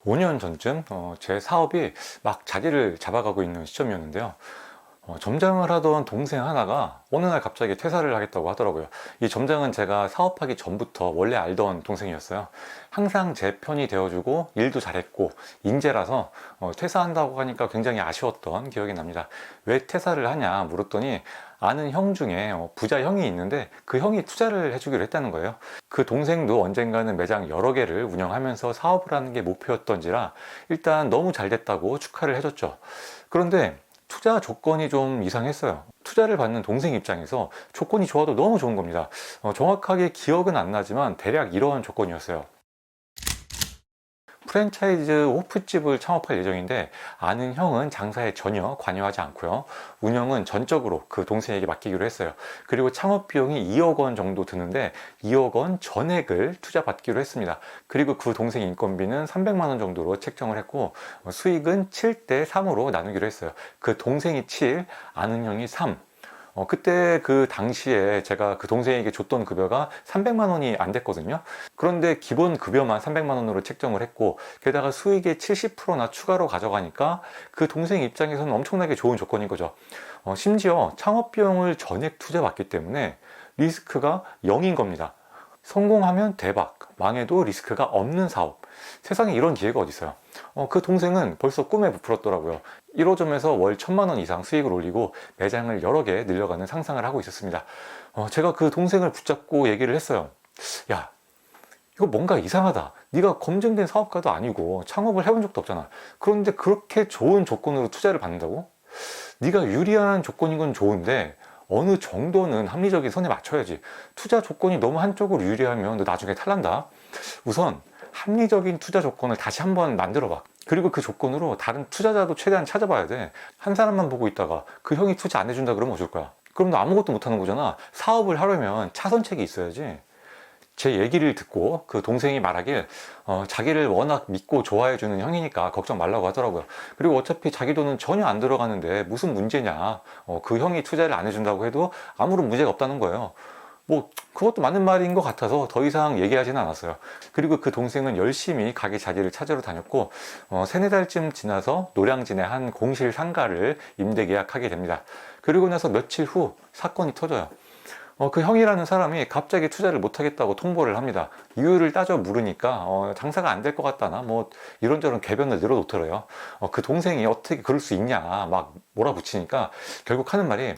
5년 전쯤 제 사업이 막 자리를 잡아가고 있는 시점이었는데요. 점장을 하던 동생 하나가 어느 날 갑자기 퇴사를 하겠다고 하더라고요. 이 점장은 제가 사업하기 전부터 원래 알던 동생이었어요. 항상 제 편이 되어주고 일도 잘했고 인재라서 퇴사한다고 하니까 굉장히 아쉬웠던 기억이 납니다. 왜 퇴사를 하냐 물었더니 아는 형 중에 부자 형이 있는데 그 형이 투자를 해주기로 했다는 거예요. 그 동생도 언젠가는 매장 여러 개를 운영하면서 사업을 하는 게 목표였던지라 일단 너무 잘 됐다고 축하를 해줬죠. 그런데 투자 조건이 좀 이상했어요. 투자를 받는 동생 입장에서 조건이 좋아도 너무 좋은 겁니다. 정확하게 기억은 안 나지만 대략 이런 조건이었어요. 프랜차이즈 호프집을 창업할 예정인데 아는 형은 장사에 전혀 관여하지 않고요. 운영은 전적으로 그 동생에게 맡기기로 했어요. 그리고 창업 비용이 2억 원 정도 드는데 2억 원 전액을 투자 받기로 했습니다. 그리고 그 동생 인건비는 300만 원 정도로 책정을 했고 수익은 7대 3으로 나누기로 했어요. 그 동생이 7, 아는 형이 3. 그때 그 당시에 제가 그 동생에게 줬던 급여가 300만 원이 안 됐거든요. 그런데 기본 급여만 300만 원으로 책정을 했고 게다가 수익의 70%나 추가로 가져가니까 그 동생 입장에서는 엄청나게 좋은 조건인 거죠. 심지어 창업 비용을 전액 투자받기 때문에 리스크가 0인 겁니다. 성공하면 대박, 망해도 리스크가 없는 사업. 세상에 이런 기회가 어디 있어요. 그 동생은 벌써 꿈에 부풀었더라고요. 1호점에서 월 1000만 원 이상 수익을 올리고 매장을 여러 개 늘려가는 상상을 하고 있었습니다. 제가 그 동생을 붙잡고 얘기를 했어요. 야, 이거 뭔가 이상하다. 네가 검증된 사업가도 아니고 창업을 해본 적도 없잖아. 그런데 그렇게 좋은 조건으로 투자를 받는다고? 네가 유리한 조건인 건 좋은데 어느 정도는 합리적인 선에 맞춰야지. 투자 조건이 너무 한쪽으로 유리하면 너 나중에 탈난다. 우선 합리적인 투자 조건을 다시 한번 만들어 봐. 그리고 그 조건으로 다른 투자자도 최대한 찾아봐야 돼. 한 사람만 보고 있다가 그 형이 투자 안 해준다 그러면 어쩔 거야? 그럼 너 아무것도 못하는 거잖아. 사업을 하려면 차선책이 있어야지. 제 얘기를 듣고 그 동생이 말하길 자기를 워낙 믿고 좋아해주는 형이니까 걱정 말라고 하더라고요. 그리고 어차피 자기 돈은 전혀 안 들어가는데 무슨 문제냐. 그 형이 투자를 안 해준다고 해도 아무런 문제가 없다는 거예요. 뭐 그것도 맞는 말인 것 같아서 더 이상 얘기하지는 않았어요. 그리고 그 동생은 열심히 가게 자리를 찾으러 다녔고 세네 달쯤 지나서 노량진의 한 공실 상가를 임대 계약하게 됩니다. 그리고 나서 며칠 후 사건이 터져요. 그 형이라는 사람이 갑자기 투자를 못하겠다고 통보를 합니다. 이유를 따져 물으니까 장사가 안 될 것 같다나 뭐 이런저런 궤변을 늘어놓더래요. 그 동생이 어떻게 그럴 수 있냐 막 몰아붙이니까 결국 하는 말이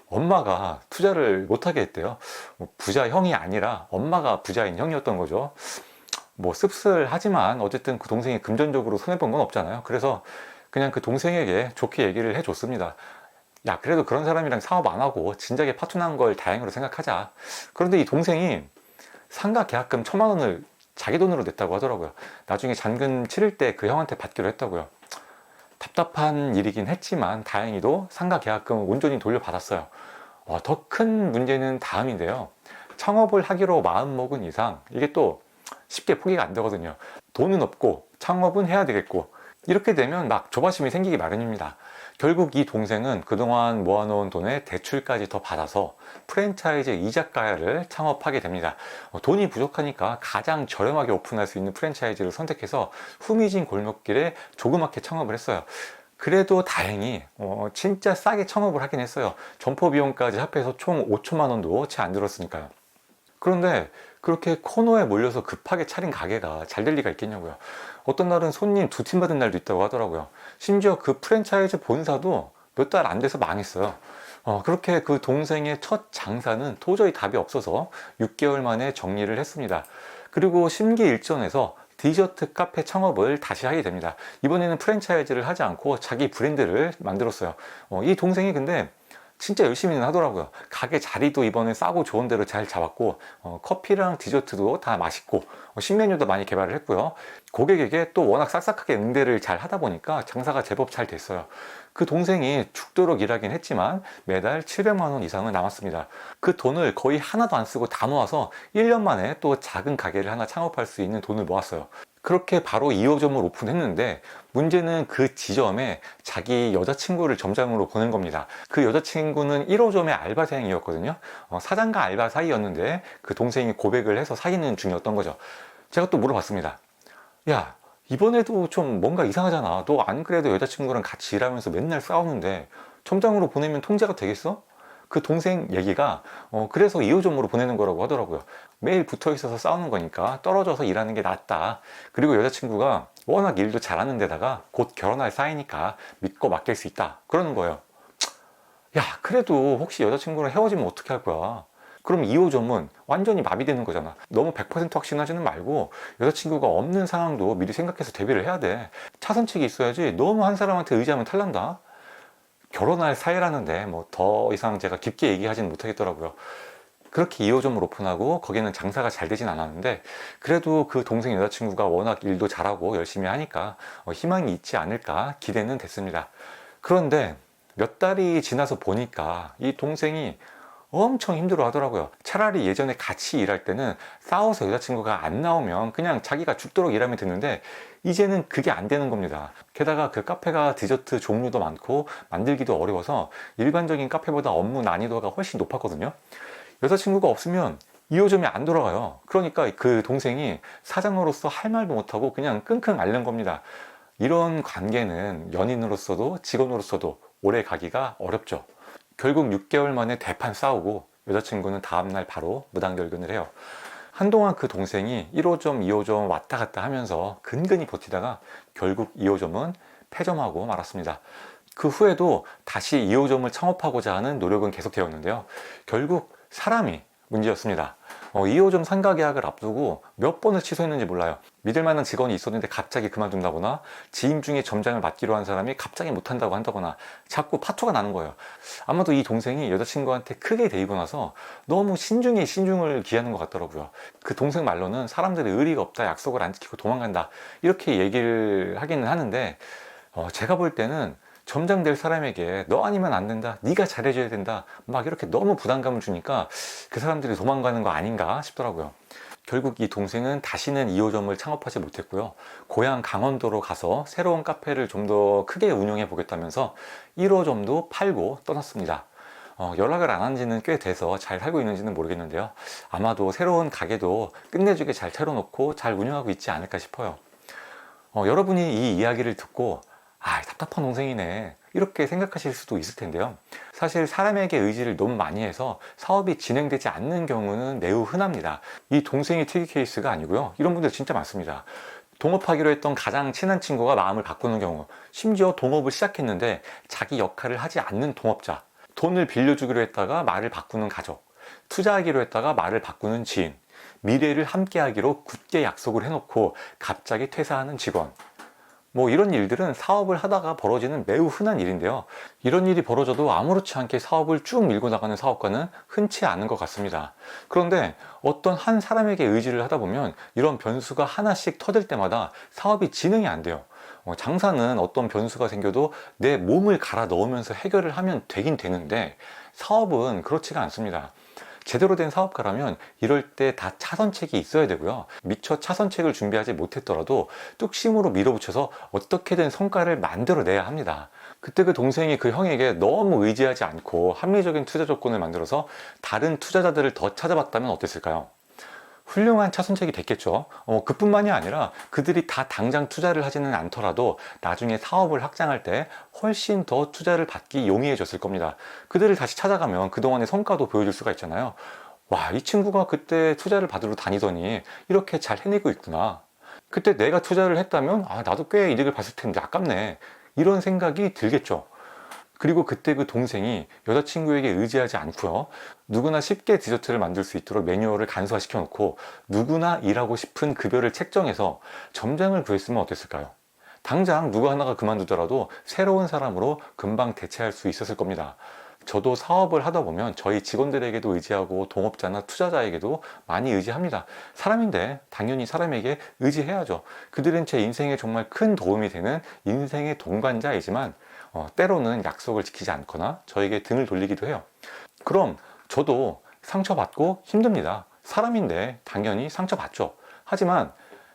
엄마가 투자를 못하게 했대요. 부자 형이 아니라 엄마가 부자인 형이었던 거죠. 뭐 씁쓸하지만 어쨌든 그 동생이 금전적으로 손해본 건 없잖아요. 그래서 그냥 그 동생에게 좋게 얘기를 해줬습니다. 야, 그래도 그런 사람이랑 사업 안 하고 진작에 파토난 걸 다행으로 생각하자. 그런데 이 동생이 상가 계약금 1000만 원을 자기 돈으로 냈다고 하더라고요. 나중에 잔금 치를 때 그 형한테 받기로 했다고요. 답답한 일이긴 했지만 다행히도 상가 계약금을 온전히 돌려받았어요. 더 큰 문제는 다음인데요. 창업을 하기로 마음먹은 이상 이게 또 쉽게 포기가 안 되거든요. 돈은 없고 창업은 해야 되겠고 이렇게 되면 막 조바심이 생기기 마련입니다. 결국 이 동생은 그동안 모아놓은 돈에 대출까지 더 받아서 프랜차이즈 이자카야를 창업하게 됩니다. 돈이 부족하니까 가장 저렴하게 오픈할 수 있는 프랜차이즈를 선택해서 후미진 골목길에 조그맣게 창업을 했어요. 그래도 다행히 진짜 싸게 창업을 하긴 했어요. 점포 비용까지 합해서 총 5천만 원도 채 안 들었으니까요. 그런데 그렇게 코너에 몰려서 급하게 차린 가게가 잘 될 리가 있겠냐고요. 어떤 날은 손님 2팀 받은 날도 있다고 하더라고요. 심지어 그 프랜차이즈 본사도 몇 달 안 돼서 망했어요. 그렇게 그 동생의 첫 장사는 도저히 답이 없어서 6개월 만에 정리를 했습니다. 그리고 심기일전에서 디저트 카페 창업을 다시 하게 됩니다. 이번에는 프랜차이즈를 하지 않고 자기 브랜드를 만들었어요. 이 동생이 근데 진짜 열심히는 하더라고요. 가게 자리도 이번에 싸고 좋은 데로 잘 잡았고 커피랑 디저트도 다 맛있고 신메뉴도 많이 개발을 했고요. 고객에게 또 워낙 싹싹하게 응대를 잘 하다 보니까 장사가 제법 잘 됐어요. 그 동생이 죽도록 일하긴 했지만 매달 700만 원 이상은 남았습니다. 그 돈을 거의 하나도 안 쓰고 다 모아서 1년 만에 또 작은 가게를 하나 창업할 수 있는 돈을 모았어요. 그렇게 바로 2호점을 오픈했는데 문제는 그 지점에 자기 여자친구를 점장으로 보낸 겁니다. 그 여자친구는 1호점의 알바생이었거든요. 사장과 알바 사이였는데 그 동생이 고백을 해서 사귀는 중이었던 거죠. 제가 또 물어봤습니다. 야, 이번에도 좀 뭔가 이상하잖아. 너 안 그래도 여자친구랑 같이 일하면서 맨날 싸우는데 점장으로 보내면 통제가 되겠어? 그 동생 얘기가 그래서 2호점으로 보내는 거라고 하더라고요. 매일 붙어 있어서 싸우는 거니까 떨어져서 일하는 게 낫다. 그리고 여자친구가 워낙 일도 잘하는 데다가 곧 결혼할 사이니까 믿고 맡길 수 있다. 그러는 거예요. 야, 그래도 혹시 여자친구랑 헤어지면 어떻게 할 거야? 그럼 2호점은 완전히 마비되는 거잖아. 너무 100% 확신하지는 말고 여자친구가 없는 상황도 미리 생각해서 대비를 해야 돼. 차선책이 있어야지. 너무 한 사람한테 의지하면 탈난다. 결혼할 사이라는데 뭐 더 이상 제가 깊게 얘기하지는 못하겠더라고요. 그렇게 2호점을 오픈하고 거기는 장사가 잘 되진 않았는데 그래도 그 동생 여자친구가 워낙 일도 잘하고 열심히 하니까 희망이 있지 않을까 기대는 됐습니다. 그런데 몇 달이 지나서 보니까 이 동생이 엄청 힘들어 하더라고요. 차라리 예전에 같이 일할 때는 싸워서 여자친구가 안 나오면 그냥 자기가 죽도록 일하면 됐는데 이제는 그게 안 되는 겁니다. 게다가 그 카페가 디저트 종류도 많고 만들기도 어려워서 일반적인 카페보다 업무 난이도가 훨씬 높았거든요. 여자친구가 없으면 2호점이 안 돌아가요. 그러니까 그 동생이 사장으로서 할 말도 못하고 그냥 끙끙 앓는 겁니다. 이런 관계는 연인으로서도 직원으로서도 오래 가기가 어렵죠. 결국 6개월 만에 대판 싸우고 여자친구는 다음날 바로 무단결근을 해요. 한동안 그 동생이 1호점, 2호점 왔다 갔다 하면서 근근히 버티다가 결국 2호점은 폐점하고 말았습니다. 그 후에도 다시 2호점을 창업하고자 하는 노력은 계속되었는데요. 결국 사람이 문제였습니다. 2호점 상가 계약을 앞두고 몇 번을 취소했는지 몰라요. 믿을 만한 직원이 있었는데 갑자기 그만둔다거나 지인 중에 점장을 맡기로 한 사람이 갑자기 못한다고 한다거나 자꾸 파토가 나는 거예요. 아마도 이 동생이 여자친구한테 크게 데이고 나서 너무 신중에 신중을 기하는 것 같더라고요. 그 동생 말로는 사람들이 의리가 없다, 약속을 안 지키고 도망간다 이렇게 얘기를 하기는 하는데 제가 볼 때는 점장 될 사람에게 너 아니면 안 된다, 네가 잘해줘야 된다 막 이렇게 너무 부담감을 주니까 그 사람들이 도망가는 거 아닌가 싶더라고요. 결국 이 동생은 다시는 2호점을 창업하지 못했고요. 고향 강원도로 가서 새로운 카페를 좀 더 크게 운영해 보겠다면서 1호점도 팔고 떠났습니다. 연락을 안 한 지는 꽤 돼서 잘 살고 있는지는 모르겠는데요. 아마도 새로운 가게도 끝내주게 잘 차려놓고 잘 운영하고 있지 않을까 싶어요. 여러분이 이 이야기를 듣고 답답한 동생이네 이렇게 생각하실 수도 있을 텐데요. 사실 사람에게 의지를 너무 많이 해서 사업이 진행되지 않는 경우는 매우 흔합니다. 이 동생이 특이 케이스가 아니고요. 이런 분들 진짜 많습니다. 동업하기로 했던 가장 친한 친구가 마음을 바꾸는 경우, 심지어 동업을 시작했는데 자기 역할을 하지 않는 동업자, 돈을 빌려주기로 했다가 말을 바꾸는 가족, 투자하기로 했다가 말을 바꾸는 지인, 미래를 함께하기로 굳게 약속을 해놓고 갑자기 퇴사하는 직원, 뭐 이런 일들은 사업을 하다가 벌어지는 매우 흔한 일인데요. 이런 일이 벌어져도 아무렇지 않게 사업을 쭉 밀고 나가는 사업가는 흔치 않은 것 같습니다. 그런데 어떤 한 사람에게 의지를 하다 보면 이런 변수가 하나씩 터질 때마다 사업이 진행이 안 돼요. 장사는 어떤 변수가 생겨도 내 몸을 갈아 넣으면서 해결을 하면 되긴 되는데 사업은 그렇지가 않습니다. 제대로 된 사업가라면 이럴 때 다 차선책이 있어야 되고요. 미처 차선책을 준비하지 못했더라도 뚝심으로 밀어붙여서 어떻게든 성과를 만들어내야 합니다. 그때 그 동생이 그 형에게 너무 의지하지 않고 합리적인 투자 조건을 만들어서 다른 투자자들을 더 찾아봤다면 어땠을까요? 훌륭한 차선책이 됐겠죠. 그뿐만이 아니라 그들이 다 당장 투자를 하지는 않더라도 나중에 사업을 확장할 때 훨씬 더 투자를 받기 용이해졌을 겁니다. 그들을 다시 찾아가면 그동안의 성과도 보여줄 수가 있잖아요. 와, 이 친구가 그때 투자를 받으러 다니더니 이렇게 잘 해내고 있구나. 그때 내가 투자를 했다면 나도 꽤 이득을 봤을 텐데 아깝네. 이런 생각이 들겠죠. 그리고 그때 그 동생이 여자친구에게 의지하지 않고요. 누구나 쉽게 디저트를 만들 수 있도록 매뉴얼을 간소화시켜 놓고 누구나 일하고 싶은 급여를 책정해서 점장을 구했으면 어땠을까요? 당장 누구 하나가 그만두더라도 새로운 사람으로 금방 대체할 수 있었을 겁니다. 저도 사업을 하다 보면 저희 직원들에게도 의지하고 동업자나 투자자에게도 많이 의지합니다. 사람인데 당연히 사람에게 의지해야죠. 그들은 제 인생에 정말 큰 도움이 되는 인생의 동반자이지만 때로는 약속을 지키지 않거나 저에게 등을 돌리기도 해요. 그럼 저도 상처받고 힘듭니다. 사람인데 당연히 상처받죠. 하지만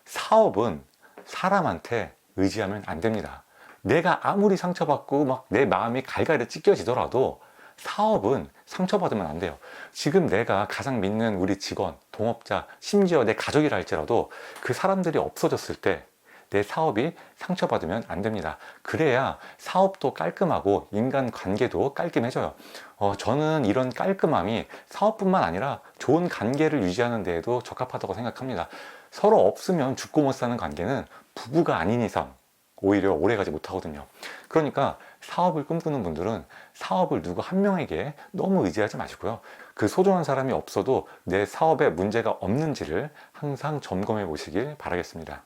사업은 사람한테 의지하면 안 됩니다. 내가 아무리 상처받고 막 내 마음이 갈갈이 찢겨지더라도 사업은 상처받으면 안 돼요. 지금 내가 가장 믿는 우리 직원, 동업자, 심지어 내 가족이라 할지라도 그 사람들이 없어졌을 때 내 사업이 상처받으면 안 됩니다. 그래야 사업도 깔끔하고 인간관계도 깔끔해져요. 저는 이런 깔끔함이 사업뿐만 아니라 좋은 관계를 유지하는 데에도 적합하다고 생각합니다. 서로 없으면 죽고 못 사는 관계는 부부가 아닌 이상 오히려 오래가지 못하거든요. 그러니까 사업을 꿈꾸는 분들은 사업을 누구 한 명에게 너무 의지하지 마시고요. 그 소중한 사람이 없어도 내 사업에 문제가 없는지를 항상 점검해 보시길 바라겠습니다.